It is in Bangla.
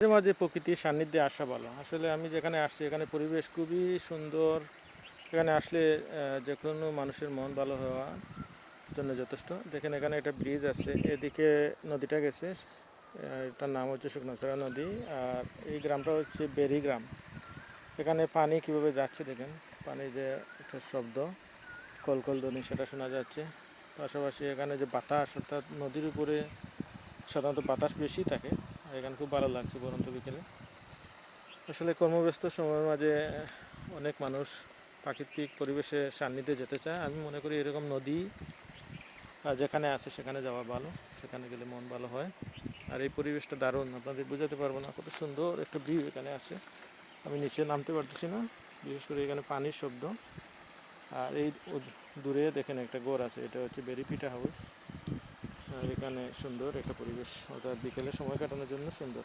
মাঝে মাঝে প্রকৃতির সান্নিধ্যে আসা ভালো। আসলে আমি যেখানে আসছি এখানে পরিবেশ খুবই সুন্দর। এখানে আসলে যে কোনো মানুষের মন ভালো হওয়ার জন্য যথেষ্ট। দেখেন এখানে একটা ব্রিজ আছে, এদিকে নদীটা গেছে, এটার নাম হচ্ছে শুকনাছড়া নদী। আর এই গ্রামটা হচ্ছে বেরি গ্রাম। এখানে পানি কিভাবে যাচ্ছে দেখেন, পানির যে একটা শব্দ কলকল ধ্বনি সেটা শোনা যাচ্ছে। পাশাপাশি এখানে যে বাতাস, অর্থাৎ নদীর উপরে সাধারণত বাতাস বেশি থাকে। আর এখানে খুব ভালো লাগছে বরন্ত বিকেলে। আসলে কর্মব্যস্ত সময়ের মাঝে অনেক মানুষ প্রাকৃতিক পরিবেশে সান্নিধ্যে যেতে চায়। আমি মনে করি এরকম নদী যেখানে আছে সেখানে যাওয়া ভালো, সেখানে গেলে মন ভালো হয়। আর এই পরিবেশটা দারুণ, আপনাদের বোঝাতে পারবো না কত সুন্দর একটা ভিউ এখানে আছে। আমি নিচে নামতে পারতেছি না, বিশেষ করে এখানে পানির শব্দ। আর এই দূরে দেখেন একটা ঘর আছে, এটা হচ্ছে বেরিপিটা হাউস। আর এখানে সুন্দর একটা পরিবেশ, অর্থাৎ বিকেলে সময় কাটানোর জন্য সুন্দর।